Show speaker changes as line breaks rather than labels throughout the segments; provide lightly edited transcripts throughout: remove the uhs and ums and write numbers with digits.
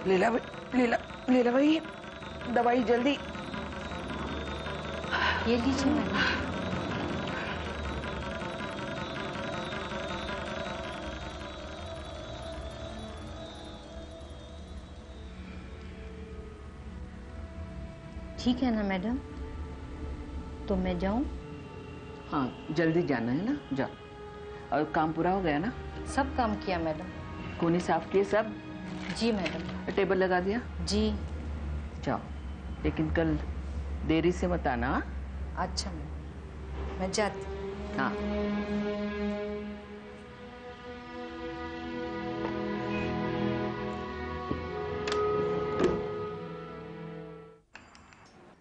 लीला लीला लीला भाई, दवाई जल्दी।
ये लीजिए मैडम। ठीक है ना मैडम, तो मैं जाऊं?
हाँ जल्दी जाना है ना, जाओ। और काम पूरा हो गया ना?
सब काम किया मैडम।
कोने साफ किए सब?
जी मैडम।
टेबल लगा दिया?
जी।
जाओ, लेकिन कल देरी से मत आना।
अच्छा मैडम, मैं जाती।
हाँ।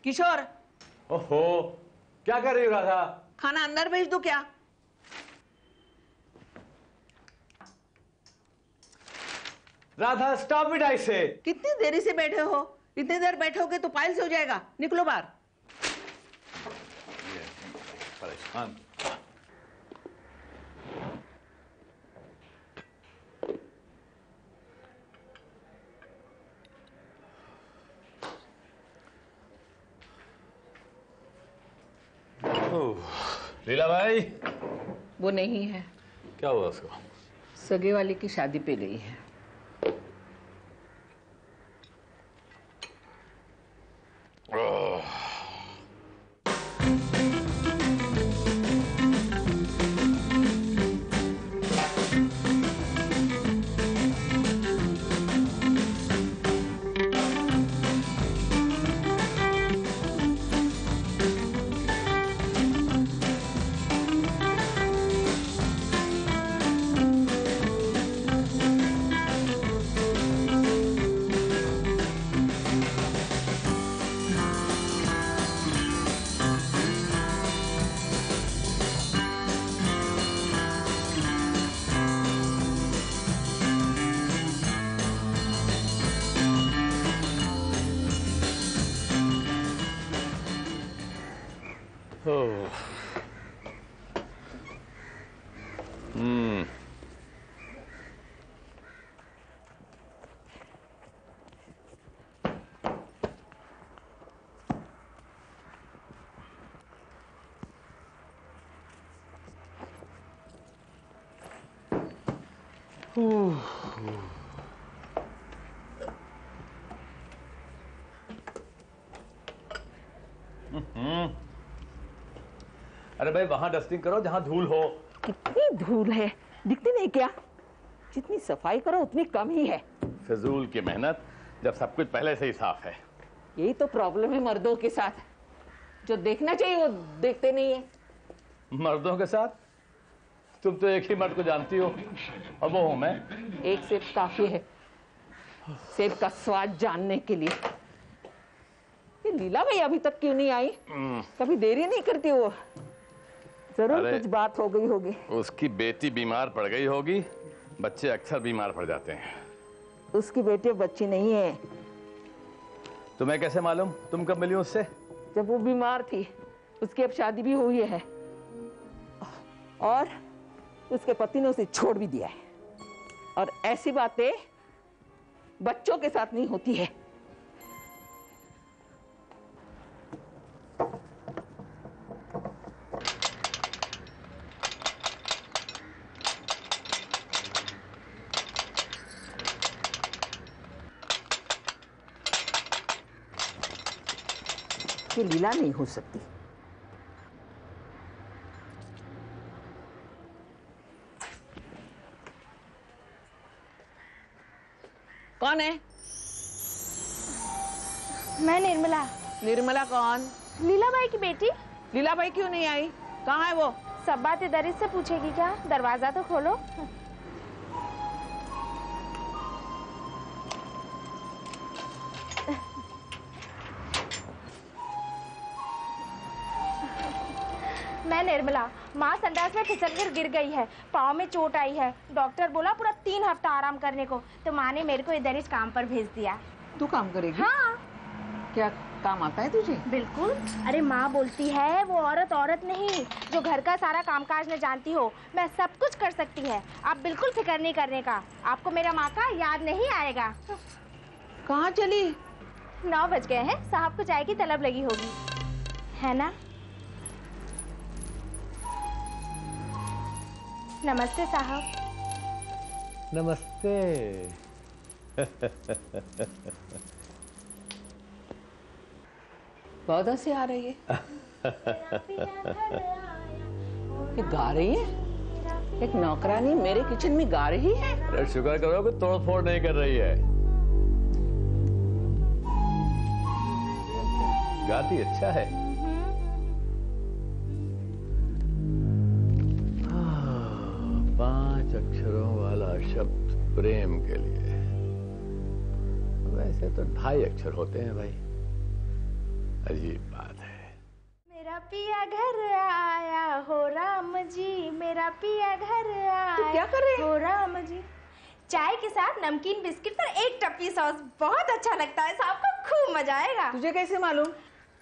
किशोर।
ओहो, क्या कर रही हो राधा?
खाना अंदर भेज दो क्या?
राधा स्टॉप इट, आई से।
कितनी देरी से बैठे हो? इतनी देर बैठोगे तो पाइल से हो जाएगा। निकलो बाहर।
परेशान। लीला भाई।
वो नहीं है।
क्या हुआ उसको?
सगे वाले की शादी पे गई है।
अरे भाई, वहां डस्टिंग करो जहां धूल हो।
कितनी धूल है, दिखती नहीं क्या? जितनी सफाई करो उतनी कम ही है।
फिजूल की मेहनत, जब सब कुछ पहले से ही साफ है।
यही तो प्रॉब्लम है मर्दों के साथ, जो देखना चाहिए वो देखते नहीं है।
मर्दों के साथ? तुम तो एक ही मर्द को जानती हो, और वो हूं मैं।
एक सेब काफी है सेब का स्वाद जानने के लिए। ये लीला भाई अभी तक क्यों नहीं आई? कभी देरी नहीं करती वो। जरूर कुछ बात हो गई होगी।
उसकी बेटी बीमार पड़ गई होगी। बच्चे अक्सर बीमार पड़ जाते हैं।
उसकी बेटी बच्ची नहीं है।
तुम्हें कैसे मालूम? तुम कब मिली उससे?
जब वो बीमार थी। उसकी अब शादी भी हुई है और उसके पति ने उसे छोड़ भी दिया है। और ऐसी बातें बच्चों के साथ नहीं होती है। ये लीला नहीं हो सकती। कौन है?
मैं निर्मला।
निर्मला कौन?
लीला बाई की बेटी।
लीला बाई क्यों नहीं आई? कहाँ है वो?
सब बात इधर से पूछेगी क्या? दरवाजा तो खोलो। मैं निर्मला। माँ संडास में फिसलकर गिर गई है, पाँव में चोट आई है। डॉक्टर बोला पूरा 3 हफ्ता आराम करने को, तो माँ ने मेरे को इधर इस काम पर भेज दिया।
तू काम करेगी?
हाँ।
क्या काम आता है तुझे?
बिल्कुल। अरे माँ बोलती है वो औरत औरत नहीं, जो घर का सारा कामकाज न जानती हो, मैं सब कुछ कर सकती है। आप बिल्कुल फिक्र नहीं करने का। आपको मेरा माँ का याद नहीं आएगा।
कहाँ चली?
9 बज गए हैं, साहब को चाय की तलब लगी होगी, है ना? नमस्ते साहब।
नमस्ते।
बहुत हंसी आ रही है। ये गा रही है? एक नौकरानी मेरे किचन में गा रही है?
अरे शुक्र करो कि तोड़ फोड़ नहीं कर रही है। गाती अच्छा है। 5 अक्षरों वाला शब्द प्रेम के लिए, वैसे तो 2.5 अक्षर होते हैं भाई। अजीब बात है।
मेरा पिया घर आया हो राम जी, मेरा पिया घर आया।
तू क्या कर रही है?
हो राम जी। चाय के साथ नमकीन बिस्किट पर 1 टप्पी सॉस, बहुत अच्छा लगता है, साहब को खूब मजा आएगा।
तुझे कैसे मालूम?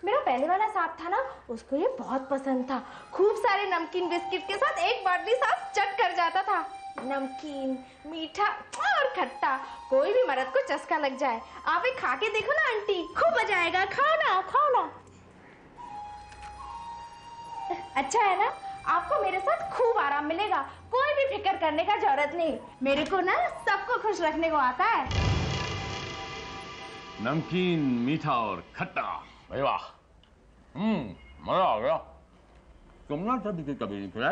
मेरा पहले वाला साहब था ना, उसको ये बहुत पसंद था। खूब सारे नमकीन बिस्किट के साथ 1 बाटली सॉस चट कर जाता था। नमकीन, मीठा और खट्टा, कोई भी मर्द को चस्का लग जाए। आप एक खा के देखो ना आंटी, खूब मजा आएगा। खाओ ना, खाओ ना। अच्छा है ना? आपको मेरे साथ खूब आराम मिलेगा, कोई भी फिक्र करने का जरूरत नहीं। मेरे को ना सबको खुश रखने को आता है।
नमकीन, मीठा और खट्टा, भाई वाह। मजा आ गया। तुमने कभी नहीं खाया?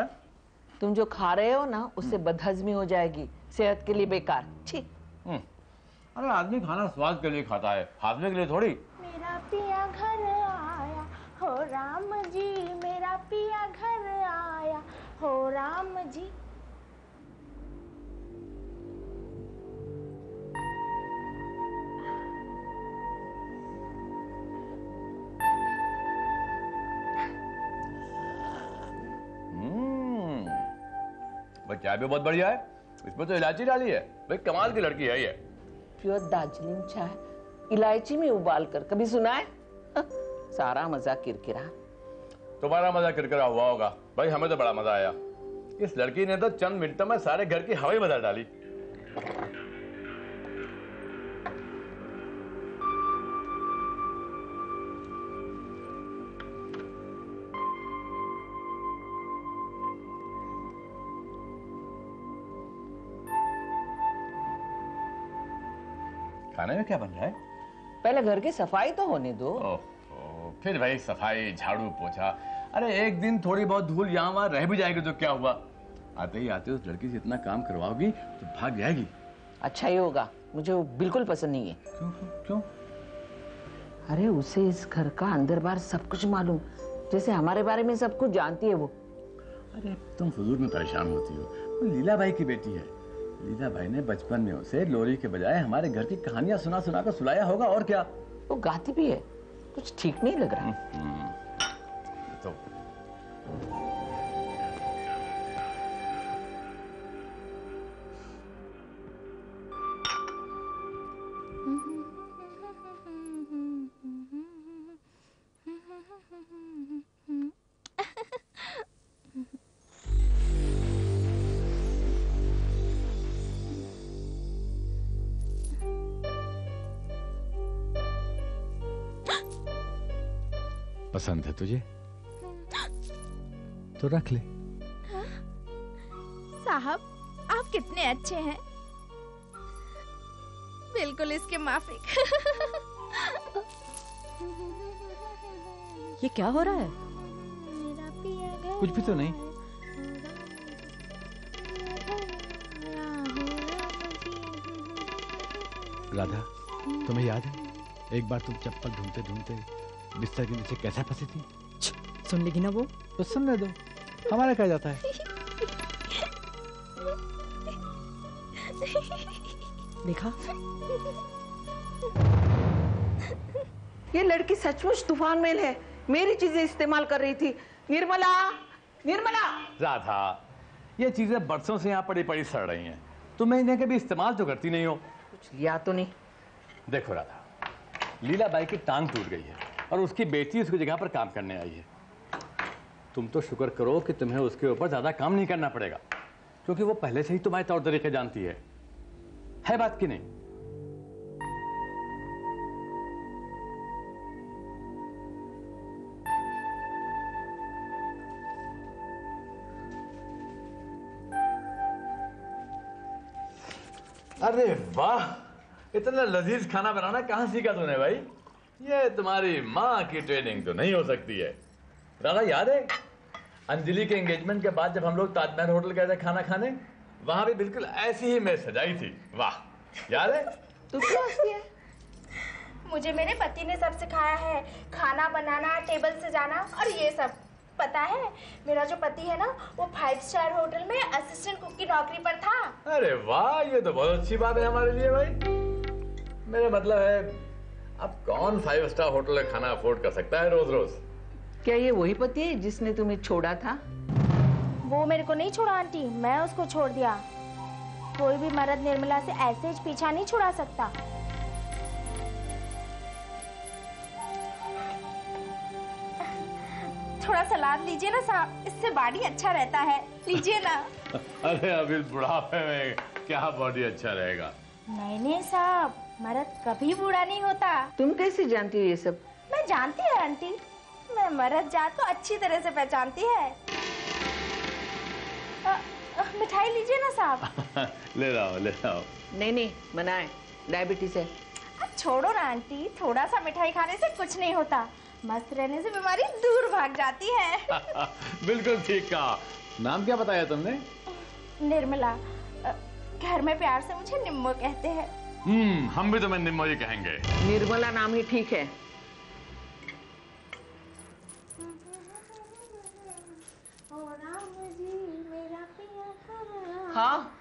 तुम जो खा रहे हो ना, उससे बदहजमी हो जाएगी, सेहत के लिए बेकार। छी।
अरे आदमी खाना स्वाद के लिए खाता है, हाजमे के लिए थोड़ी।
मेरा पिया घर आया हो राम जी, मेरा पिया घर आया हो राम जी।
भाई चाय भी बहुत बढ़िया है, इसमें तो इलायची डाली है। भाई कमाल की लड़की है ये।
प्योर दार्जिलिंग चाय इलायची में उबाल कर, कभी सुना है? सारा मजा किरकिरा।
तुम्हारा मजा किरकिरा हुआ होगा भाई, हमें तो बड़ा मजा आया। इस लड़की ने तो चंद मिनटों में सारे घर की हवा ही बदल डाली। खाने में क्या बन रहा है?
पहले घर की सफाई तो होने दो।
फिर वही सफाई, झाड़ू पोछा। अरे एक दिन थोड़ी बहुत धूल यहाँ वहां रह भी जाएगी तो क्या हुआ? आते ही आते उस लड़की से इतना काम करवाओगी तो भाग जाएगी।
अच्छा ही होगा, मुझे वो बिल्कुल पसंद नहीं है।
क्यों क्यों?
अरे उसे इस घर का अंदर बाहर सब कुछ मालूम, जैसे हमारे बारे में सब कुछ जानती है वो।
अरे तुम फजूल में परेशान होती हो, वो लीला भाई की बेटी है। लीला भाई ने बचपन में उसे लोरी के बजाय हमारे घर की कहानियां सुना सुना कर सुलाया होगा, और क्या।
वो गाती भी है, कुछ ठीक नहीं लग रहा।
तो पसंद है तुझे तो रख ले।
साहब आप कितने अच्छे हैं, बिल्कुल इसके माफिक।
ये क्या हो रहा है?
कुछ भी तो नहीं। राधा, तुम्हें याद है एक बार तुम चप्पल ढूंढते ढूंढते बिस्तर के नीचे कैसे फंसी थी?
सुन लेगी ना वो?
तो सुनने दो, हमारा क्या जाता है।
देखा,
ये लड़की सचमुच तूफान मेल है, मेरी चीजें इस्तेमाल कर रही थी। निर्मला, निर्मला।
राधा, ये चीजें बरसों से यहाँ पड़ी पड़ी सड़ रही हैं, तुम इन्हें कभी इस्तेमाल तो करती नहीं हो।
कुछ लिया तो नहीं?
देखो राधा, लीला बाई की टांग टूट गई है और उसकी बेटी उसकी जगह पर काम करने आई है। तुम तो शुक्र करो कि तुम्हें उसके ऊपर ज्यादा काम नहीं करना पड़ेगा, क्योंकि वो पहले से ही तुम्हारे तौर तरीके जानती है बात की नहीं? अरे वाह, इतना लजीज खाना बनाना कहाँ सीखा तूने भाई? ये तुम्हारी माँ की ट्रेनिंग तो नहीं हो सकती है। राधा याद है अंजलि के एंगेजमेंट के बाद जब हम लोग ताजमहल होटल गए थे खाना खाने, वहां भी बिल्कुल ऐसी ही मेज सजाई थी। वाह, याद है?
तू क्यों हंसती है?
मुझे मेरे पति ने सब सिखाया है, खाना बनाना, टेबल सजाना और ये सब। पता है मेरा जो पति है ना, वो 5 स्टार होटल में असिस्टेंट कुक की नौकरी पर था।
अरे वाह, ये तो बहुत अच्छी बात है हमारे लिए भाई। मेरा मतलब है अब कौन 5 स्टार होटल का खाना अफोर्ड कर सकता है रोज रोज?
क्या ये वही पति है जिसने तुम्हें छोड़ा था?
वो मेरे को नहीं छोड़ा आंटी, मैं उसको छोड़ दिया। कोई भी मर्द निर्मला से ऐसे ही पीछा नहीं छुड़ा सकता। थोड़ा सलाद लीजिए ना साहब, इससे बॉडी अच्छा रहता है, लीजिए ना।
अरे अभी बुढ़ापे में क्या बॉडी अच्छा रहेगा?
नहीं साहब, मर्द कभी बूढ़ा नहीं होता।
तुम कैसे जानती हो ये सब?
मैं जानती है आंटी, मैं मर्द जात को अच्छी तरह से पहचानती है। मिठाई लीजिए ना साहब।
ले रहा हूँ।
नहीं मना है, डायबिटीज है।
अब छोड़ो ना आंटी, थोड़ा सा मिठाई खाने से कुछ नहीं होता, मस्त रहने से बीमारी दूर भाग जाती है।
बिल्कुल ठीक कहा। नाम क्या बताया तुमने?
निर्मला। घर में प्यार से मुझे निम्मो कहते हैं।
हम भी तुम्हें निम्मो ही कहेंगे।
निर्मला नाम ही ठीक है। हाँ,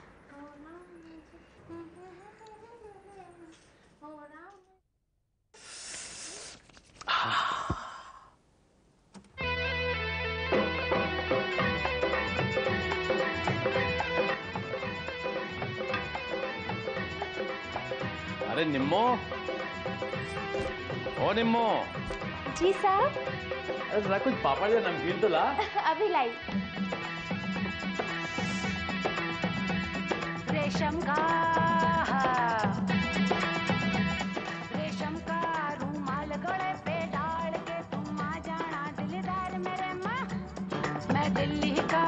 अरे निम्मो, ओ निम्मो।
जी साहब।
जरा कुछ पापड़ या नमकीन तो ला।
अभी लाई।
रेशम का रूमाल गले पे डाल के तुम आ जाना दिलदार मेरे माँ। मैं दिल्ली का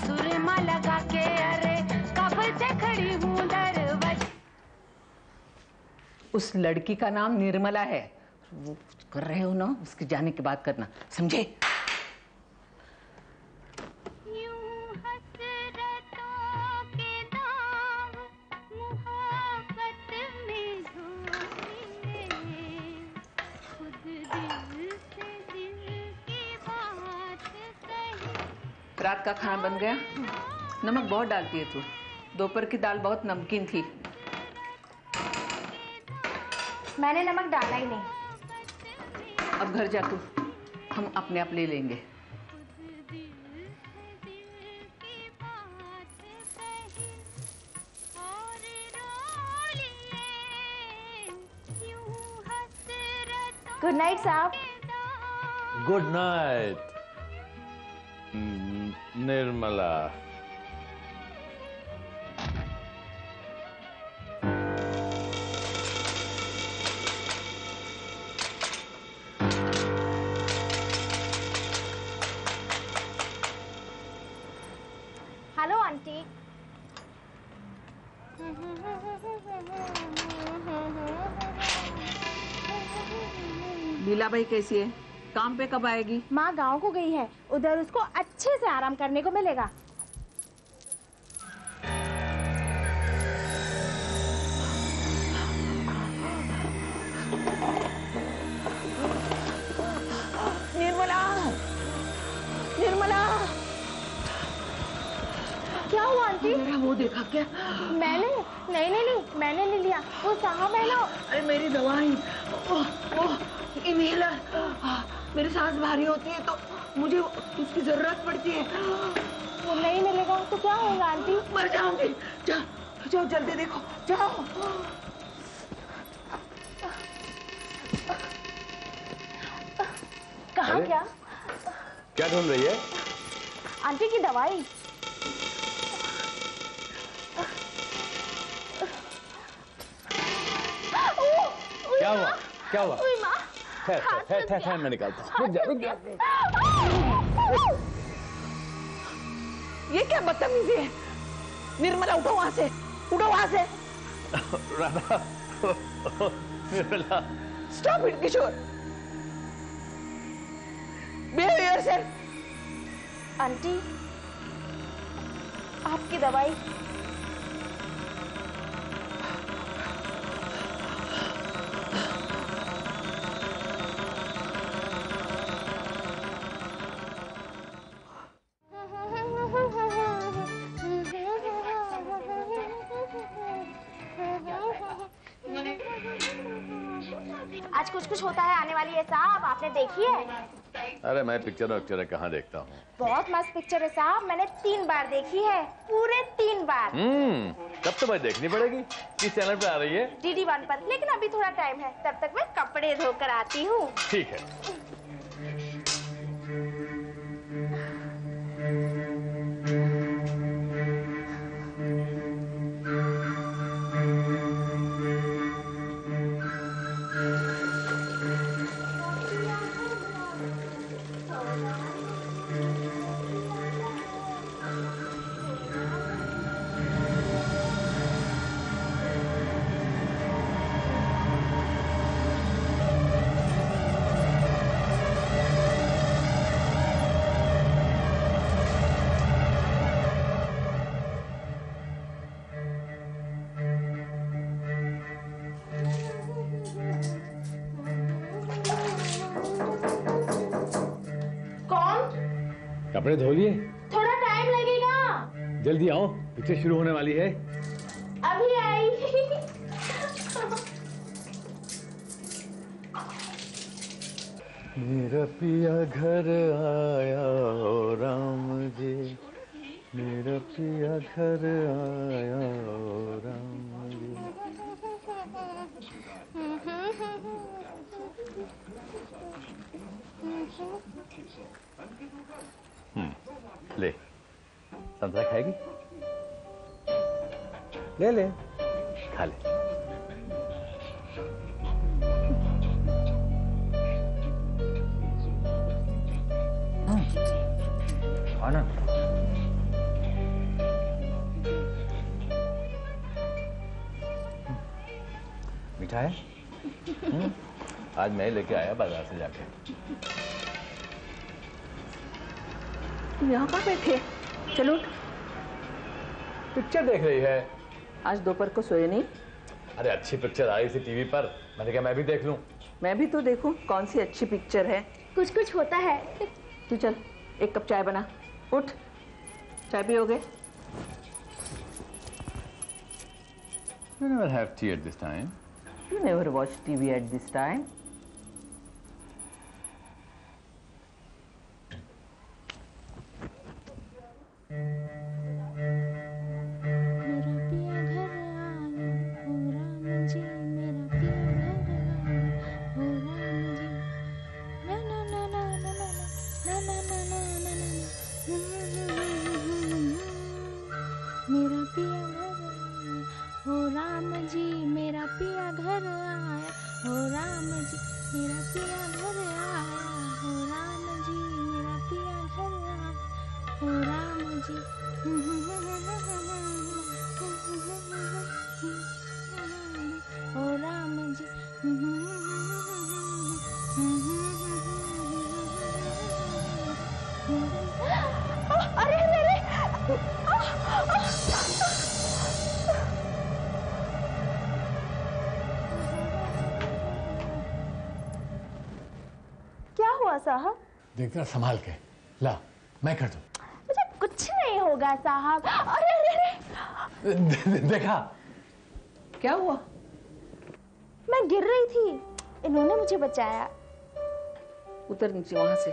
सुरमा लगा के अरे कब से खड़ी हूँ दरवाजे।
उस लड़की का नाम निर्मला है। वो कर रहे हो ना, उसके जाने के बाद करना, समझे? रात का खाना बन गया? नमक बहुत डालती है तू। दोपहर की दाल बहुत नमकीन थी।
मैंने नमक डाला ही नहीं।
अब घर जा तू, हम अपने आप ले लेंगे।
गुड नाइट साहब।
Good night Nirmala.
Hello aunty.
Leela भाई कैसी है? काम पे कब आएगी?
माँ गांव को गई है, उधर उसको अच्छे से आराम करने को मिलेगा।
निर्मला, निर्मला,
क्या हुआ आंटी?
मेरा वो देखा क्या?
मैंने नहीं, मैंने नहीं लिया, वो साहब है ना।
अरे मेरी दवाई, ओह, इनहेलर। मेरी सांस भारी होती है तो मुझे उसकी जरूरत पड़ती है।
वो नहीं मिलेगा तो क्या होगा आंटी?
मर जाऊंगी। जाओ जाओ, जल्दी देखो, जाओ।
कहाँ? क्या
क्या ढूंढ रही है?
आंटी की दवाई।
क्या हुआ? क्या हुआ?
माँ,
ठहर, मैं निकालता हूँ। रुक जा।
ये क्या बदतमीजी है? निर्मला उठो वहां से, उठो वहां से।
Radha, Nirmala.
Stop it Kishore, behave yourself.
Aunty, आपकी दवाई। आज कुछ कुछ होता है आने वाली है साहब, आपने देखी है?
अरे मैं पिक्चर कहाँ देखता हूँ।
बहुत मस्त पिक्चर है साहब, मैंने 3 बार देखी है, पूरे 3 बार।
तब तो मैं देखनी पड़ेगी। किस चैनल पे आ रही है?
DD1 पर, लेकिन अभी थोड़ा टाइम है, तब तक मैं कपड़े धोकर आती हूँ।
ठीक है। कपड़े धो लिए?
थोड़ा टाइम लगेगा।
जल्दी आओ, पिक्चर शुरू होने वाली है।
अभी आई।
मेरा पिया घर आया ओ राम जी, मेरा पिया घर आया ओ राम जी। ले, संतरा खाएगी? ले ले, खा ले। खाना। मीठा है? आज मैं लेके आया बाजार से जाके।
तुम यहाँ कहाँ बैठे? चलो
पिक्चर देख रही है।
आज दोपहर को सोए नहीं?
अरे अच्छी पिक्चर आई थी टीवी पर, मैंने कहा मैं भी देख लूं।
मैं भी तो देखूं कौन सी अच्छी पिक्चर है।
कुछ कुछ होता है।
तू चल, एक कप चाय बना। उठ, चाय पियोगे?
You never have tea at this time.
You never watch TV at this time.
साहब?
देखना संभाल के। ला, मैं कर दूं।
मुझे कुछ नहीं होगा साहब। अरे अरे अरे।
देखा?
क्या हुआ?
मैं गिर रही थी, इन्होंने मुझे बचाया।
उतर नीचे वहां से,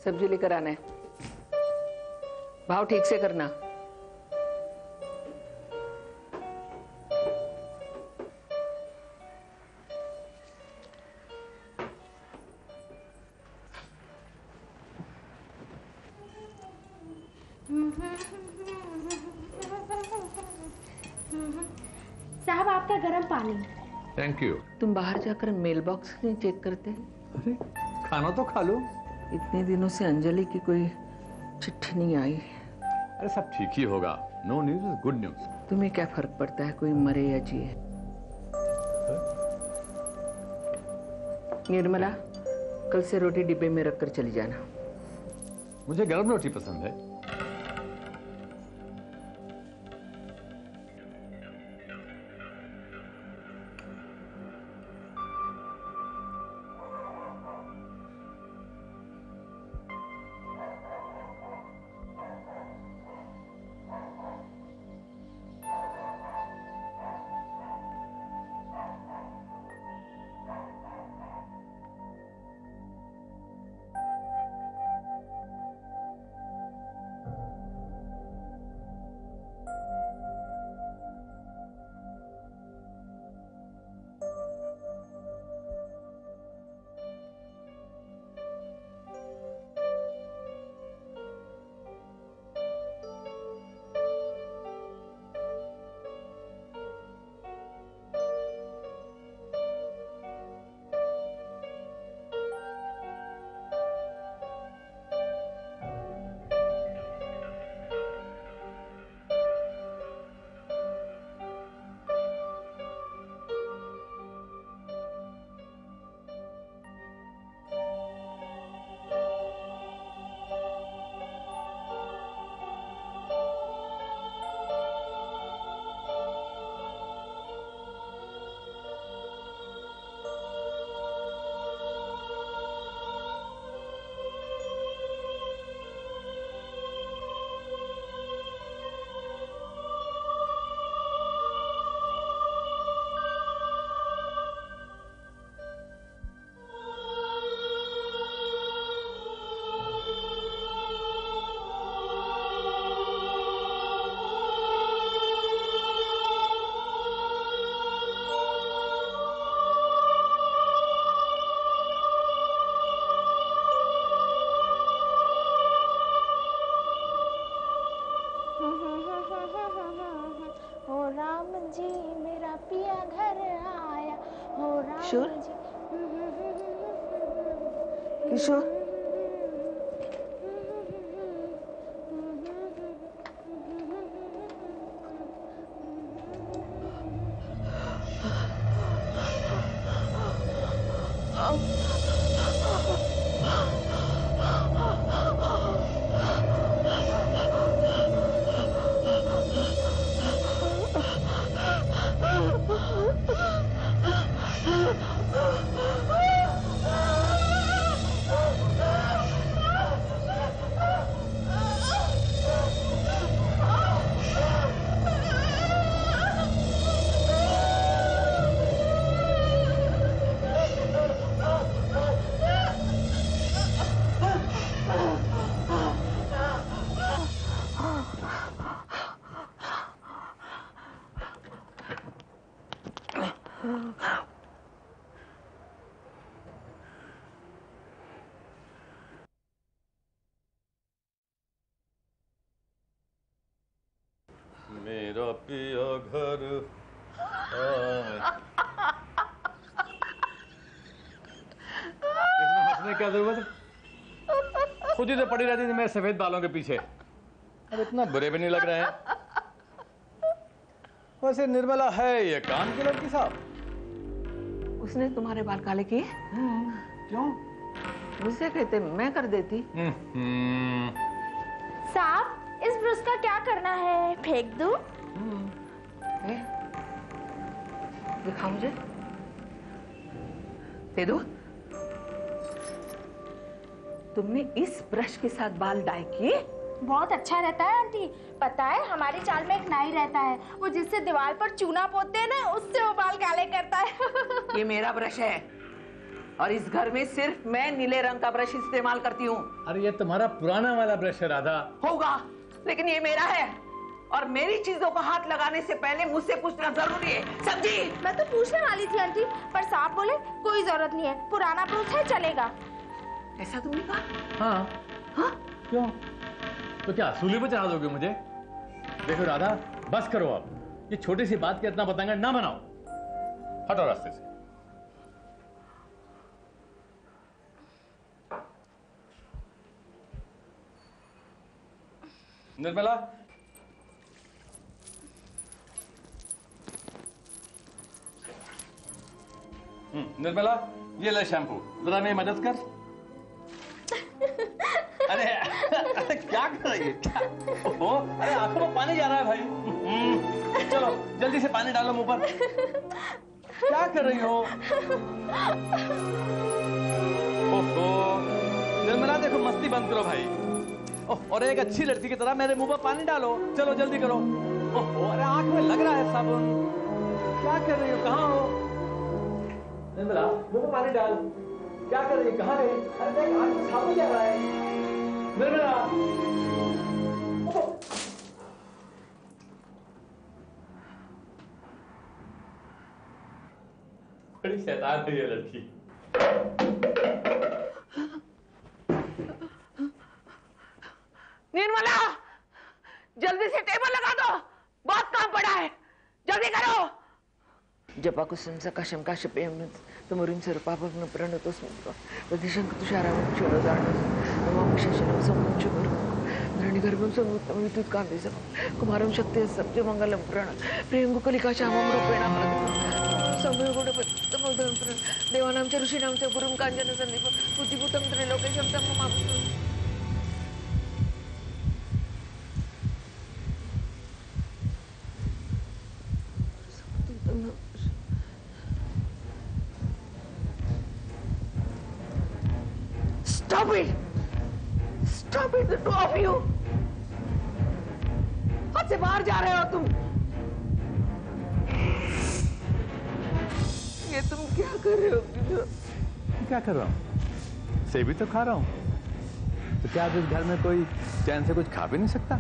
सब्जी लेकर आना है। भाव ठीक से करना।
साहब आपका गर्म पानी।
Thank you.
तुम बाहर जाकर मेल बॉक्स नहीं चेक करते?
अरे खाना तो खा लो।
इतने दिनों से अंजलि की कोई चिट्ठी नहीं आई।
अरे सब ठीक ही होगा। No news is good news.
तुम्हें क्या फर्क पड़ता है कोई मरे या जिए? निर्मला, कल से रोटी डिब्बे में रखकर चली जाना।
मुझे गर्म रोटी पसंद है।
हो राम जी मेरा पिया घर आया, हो राम
किशोर?
जी।
किशोर,
मेरा पिया घर इसमें हंसने क्या जरूरत है? खुद ही तो पड़ी रहती थी मेरे सफेद बालों के पीछे। अब इतना बुरे भी नहीं लग रहे हैं। वैसे निर्मला है ये काम की लड़की साहब?
उसने तुम्हारे बाल काले किए?
क्यों?
मुझसे कहते मैं कर देती।
साहब, इस ब्रश का क्या करना है? फेंक दूं?
दिखाओ मुझे, दे दो। तुमने इस ब्रश के साथ बाल डाई किए?
बहुत अच्छा रहता है आंटी। पता है हमारी चाल में एक नाई रहता है, वो जिससे दीवार पर चूना पोतते हैं ना, उससे वो बाल काले करता है।
ये मेरा ब्रश है और इस घर में सिर्फ मैं नीले रंग का ब्रश इस्तेमाल करती हूँ।
अरे ये तुम्हारा पुराना वाला ब्रश है राधा।
होगा, लेकिन ये मेरा है और मेरी चीजों को हाथ लगाने से पहले मुझसे पूछना जरूरी है, समझी?
मैं तो पूछने वाली थी आंटी, पर साहब बोले कोई जरूरत नहीं है, पुराना ब्रश है, चलेगा।
ऐसा तुमने कहा?
हाँ।
हाँ?
क्यों? तो क्या सूली पे चढ़ा दोगे मुझे? देखो राधा, बस करो अब। ये छोटी सी बात के इतना बताएंगे ना बनाओ। हटो रास्ते से। निर्मला, निर्मला, ये ले शैम्पू, जरा मेरी मदद कर। अरे अरे क्या कर रही है? क्या? ओहो, अरे आंखों में पानी जा रहा है भाई। चलो जल्दी से पानी डालो मुंह पर। क्या कर रही हो? ओहो, निर्मला देखो, मस्ती बंद करो भाई। और एक अच्छी लड़की की तरह मेरे मुंह पर पानी डालो। चलो जल्दी करो। ओहो, अरे आंख में लग रहा है साबुन। क्या कर रही हो? कहाँ हो निर्मला? मुंह में पानी डाल। क्या कर रही है? कहाँ गई? अरे देख, आंख में साबुन जा रहा है। निर्मला, बड़ी शैतान है ये लड़की।
निर्मला, जल्दी से टेबल लगा दो, बहुत काम पड़ा है, जल्दी करो। जपाकुसुम सकाशम काश्यपेयं तमुरिं सर्वपापं प्रणतोऽस्मि प्रदिशं तुषारावं क्षीरोदार्णं नमामि शशिनं सम्मुचगुरुं धरणिगर्भं सम्मुक्तं विद्युत्कान्तिसमं कुमारं शक्तिः सत्यमङ्गलं प्रण प्रियङ्गुकलिकाश्यामं रूपेण संभवगुणपत्तमोदं प्रण देवानां च ऋषीणां च गुरुं काञ्चनसन्दीपं बुद्धिभूतं त्रैलोक्यं तं ममापि। Stop it! Stop it, the two of you! हद से बाहर जा रहे हो तुम। ये तुम क्या कर रहे हो?
क्या कर रहा हूँ? सेब ही तो खा रहा हूँ। तो क्या आज इस घर में कोई चैन से कुछ खा भी नहीं सकता?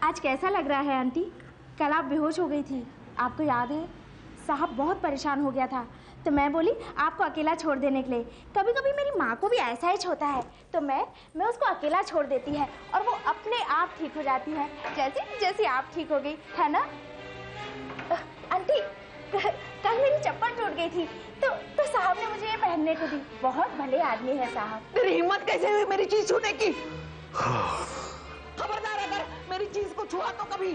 आज कैसा लग रहा है आंटी? कल आप बेहोश हो गई थी, आपको याद है? साहब बहुत परेशान हो गया था, तो मैं बोली आपको अकेला छोड़ देने के लिए। कभी कभी मेरी माँ को भी ऐसा ही होता है, तो मैं उसको अकेला छोड़ देती है और वो अपने आप ठीक हो जाती है, जैसे आप ठीक हो गई है ना? आंटी, कल मेरी चप्पल टूट गई थी, तो साहब ने मुझे ये पहनने को दी। बहुत भले आदमी है साहब।
तेरी हिम्मत कैसे हुई मेरी चीज छूने की? खबरदार, अगर मेरी चीज को छुआ तो कभी।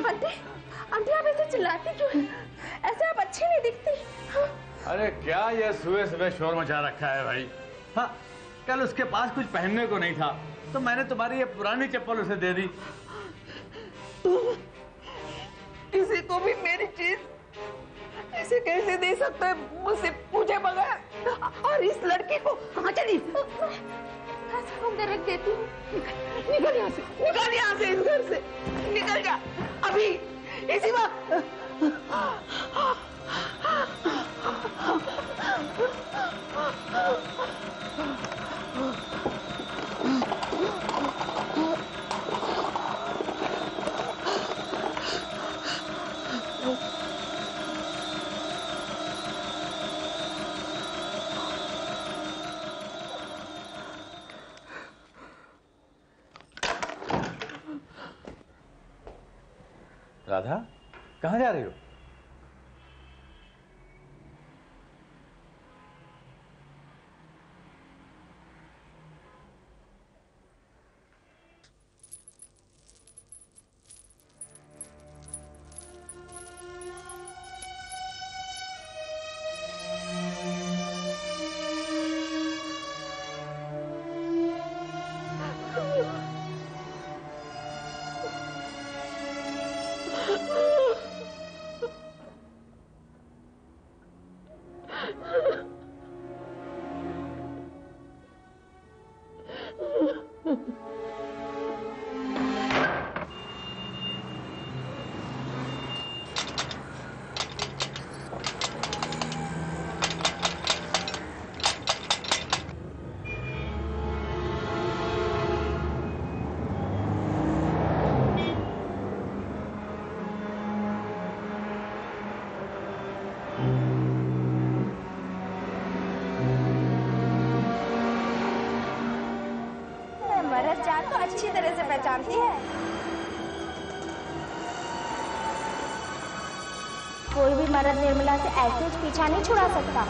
आंटी आप ऐसे चिल्लाती क्यों हैं? ऐसे आप अच्छी नहीं दिखती। हाँ?
अरे क्या ये सुबह शोर मचा रखा है भाई? हाँ, कल उसके पास कुछ पहनने को नहीं था, तो मैंने तुम्हारी ये पुरानी चप्पल उसे दे दी।
तुम किसी को भी मेरी चीज ऐसे कैसे दे सकते हैं मुझसे पूछे बगैर? और इस लड़की को कहाँ चली?
मैं रख देती हूँ।
निकल यहाँ से, निकल यहाँ से, इस घर से निकल जा अभी, इसी वक्त।
राधा, कहाँ जा रही हो?
अच्छी तरह से पहचानती है। कोई भी मर्द निर्मला से ऐसे पीछा नहीं छुड़ा सकता।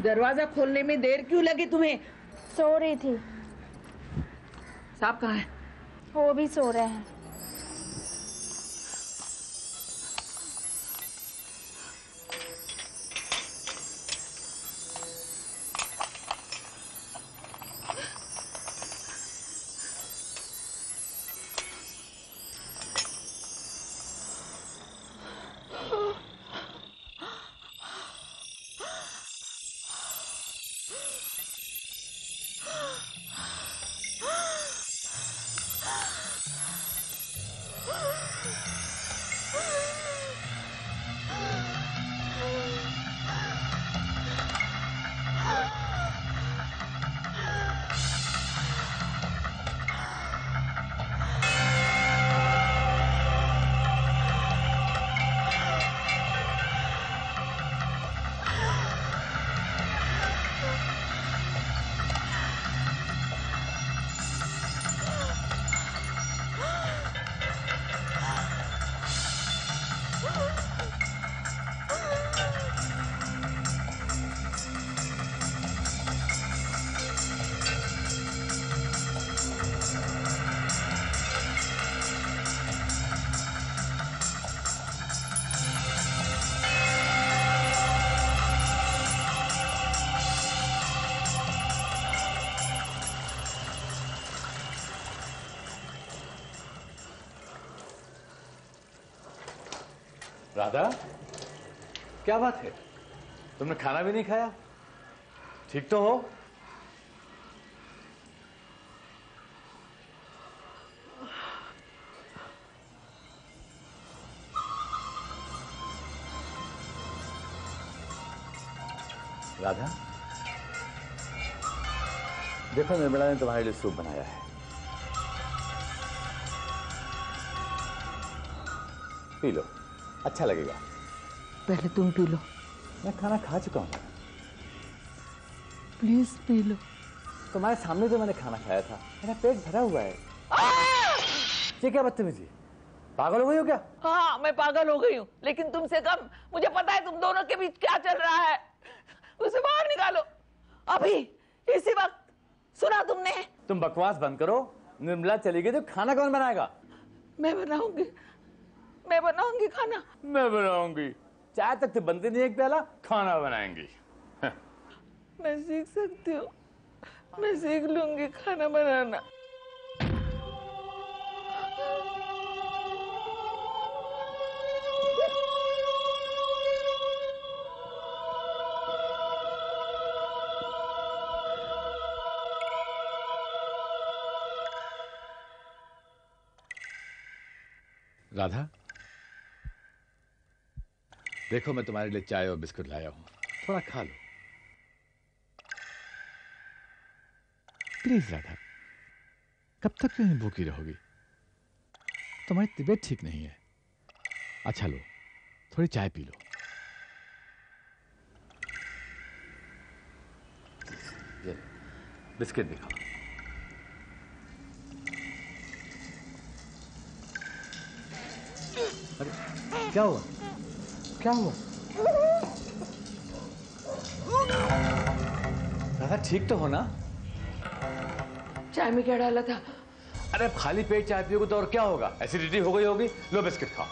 दरवाजा खोलने में देर क्यों लगी तुम्हें?
सो रही थी।
साहब कहाँ है?
वो भी सो रहे हैं।
राधा, क्या बात है? तुमने खाना भी नहीं खाया? ठीक तो हो? राधा, देखो निर्मला ने तुम्हारे लिए सूप बनाया है, पी लो, अच्छा लगेगा।
पहले तुम पी लो।
मैं खाना खा चुका हूं।
Please P low.
तुम्हारे सामने तो मैंने खाना खाया था, मेरा पेट भरा हुआ है। ये क्या बदतमीजी? पागल हो गई हो क्या?
हाँ, मैं पागल हो गई हूँ, लेकिन तुमसे कम। मुझे पता है तुम दोनों के बीच क्या चल रहा है। उसे बाहर निकालो अभी, इसी वक्त। सुना तुमने?
तुम बकवास बंद करो। निर्मला चली गई तो खाना कौन बनाएगा?
मैं बनाऊंगी खाना।
मैं बनाऊंगी। चाय तक तो बनती नहीं, एक प्याला खाना बनाएंगी।
मैं सीख सकती हूँ, मैं सीख लूंगी खाना बनाना।
राधा, देखो मैं तुम्हारे लिए चाय और बिस्कुट लाया हूं, थोड़ा खा लो प्लीज। राधा, कब तक तुम भूखी रहोगी? तुम्हारी तबीयत ठीक नहीं है। अच्छा लो, थोड़ी चाय पी लो। ये बिस्किट भी खाओ। अरे क्या हुआ? क्या हुआ? राधा, ठीक तो हो ना?
चाय में क्या डाला था?
अरे खाली पेट चाय पियोगे तो और क्या होगा? एसिडिटी हो गई होगी। लो बिस्किट खाओ।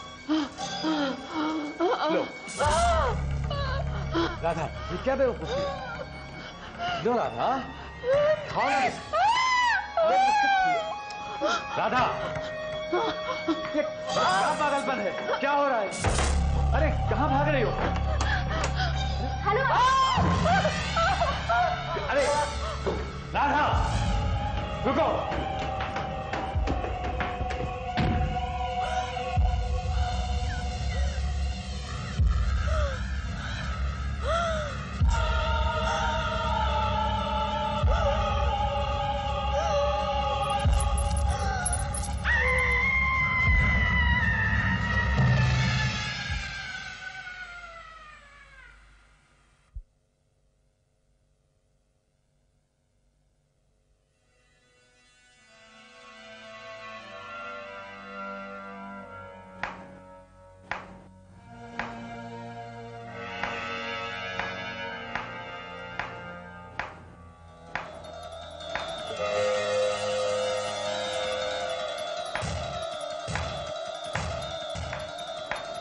लो। राधा, ये क्या बेवकूफी है? लो राधा, खाओ ना बिस्किट। राधा, ये क्या पागलपन है? क्या हो रहा है? अरे कहाँ भाग रही हो?
हेलो।
अरे राधा, रुको।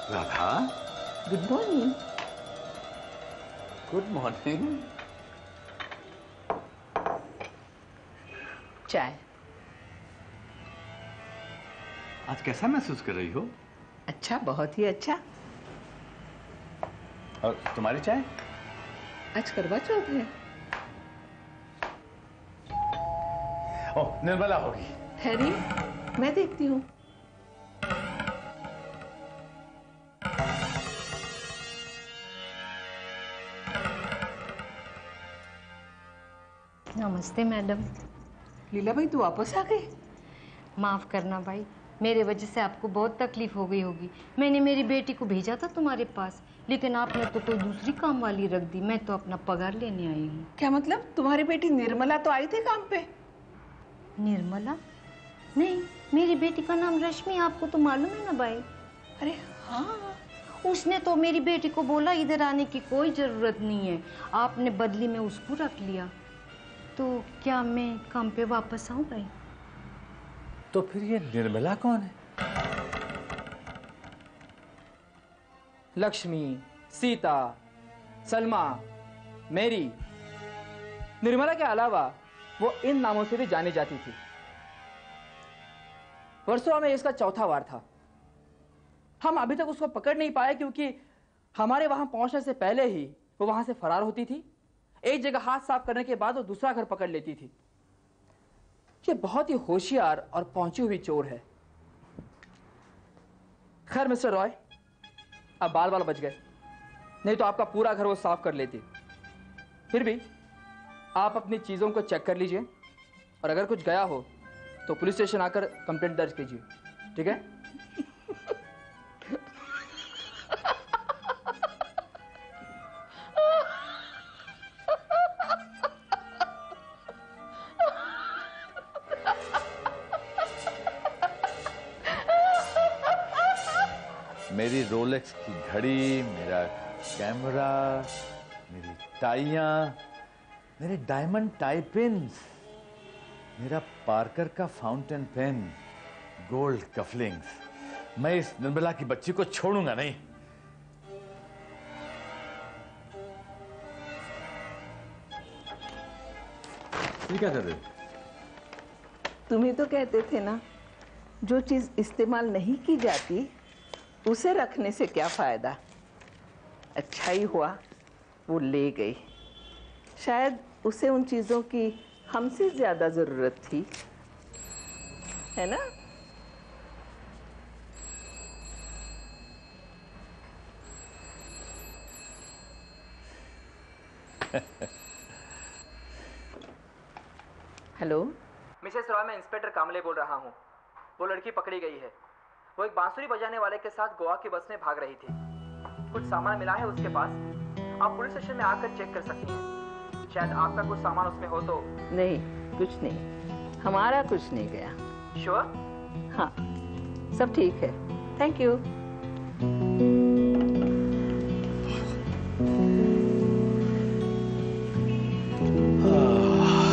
Radha,
good morning.
Good morning.
चाय।
आज कैसा महसूस कर रही हो?
अच्छा, बहुत ही अच्छा।
और तुम्हारी चाय?
आज करवा चौथ है।
ओह, निर्मला होगी।
हैरी, मैं देखती हूँ।
नमस्ते मैडम।
लीला भाई, तू वापस आ गई?
माफ़ करना भाई, मेरे वजह से आपको बहुत तकलीफ हो गई होगी। मैंने मेरी बेटी को भेजा था तुम्हारे पास, लेकिन आपने तो कोई दूसरी काम वाली रख दी। मैं तो अपना पगार लेने आई हूँ।
क्या मतलब? तुम्हारी बेटी निर्मला तो आई थी काम पे?
निर्मला? नहीं, मेरी बेटी का नाम रश्मि, आपको तो मालूम है ना भाई।
अरे हाँ,
उसने तो मेरी बेटी को बोला इधर आने की कोई ज़रूरत नहीं है, आपने बदली में उसको रख लिया। तो क्या मैं काम पे वापस आऊँ भाई?
तो फिर ये निर्मला कौन है?
लक्ष्मी, सीता, सलमा, मेरी, निर्मला के अलावा वो इन नामों से भी जानी जाती थी। वर्सोवा में इसका चौथा वार था। हम अभी तक उसको पकड़ नहीं पाए क्योंकि हमारे वहां पहुंचने से पहले ही वो वहां से फरार होती थी। एक जगह हाथ साफ करने के बाद वो दूसरा घर पकड़ लेती थी। ये बहुत ही होशियार और पहुंची हुई चोर है। खैर मिस्टर रॉय, अब बाल बाल बच गए, नहीं तो आपका पूरा घर वो साफ कर लेती। फिर भी आप अपनी चीजों को चेक कर लीजिए और अगर कुछ गया हो तो पुलिस स्टेशन आकर कंप्लेंट दर्ज कीजिए, ठीक है?
मेरी रोलेक्स की घड़ी, मेरा कैमरा, मेरी टाइयां, मेरे डायमंड टाई पिन्स, मेरा पार्कर का फाउंटेन पेन, गोल्ड कफलिंग्स। मैं इस निर्मला की बच्ची को छोड़ूंगा नहीं।
ये क्या कर रहे हो?
तुम ही तो कहते थे ना, जो चीज इस्तेमाल नहीं की जाती उसे रखने से क्या फायदा। अच्छा ही हुआ वो ले गई। शायद उसे उन चीजों की हमसे ज्यादा जरूरत थी, है ना? हेलो
मिसेस रॉय, मैं इंस्पेक्टर कामले बोल रहा हूँ। वो लड़की पकड़ी गई है। वो एक बांसुरी बजाने वाले के साथ गोवा की बस में भाग रही थी। कुछ सामान मिला है उसके पास। आप पुलिस स्टेशन में आकर चेक कर सकती हैं। शायद आपका कुछ सामान उसमें हो तो।
नहीं, कुछ नहीं, हमारा कुछ नहीं गया।
श्योर?
हाँ, सब ठीक है, thank you.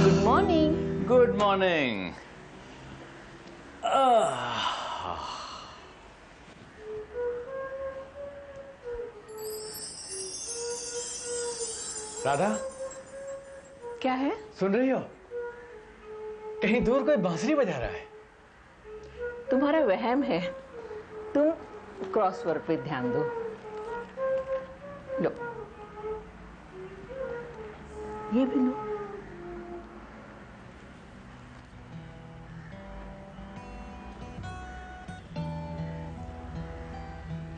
Good morning.
Good morning. Radha,
क्या है?
सुन रही हो? कहीं दूर कोई बांसुरी बजा रहा है।
तुम्हारा वहम है। तुम क्रॉसवर्ड पे ध्यान दो। लो, ये भी लो।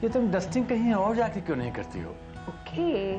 ये तुम डस्टिंग कहीं और जाके क्यों नहीं करती हो?
ओके,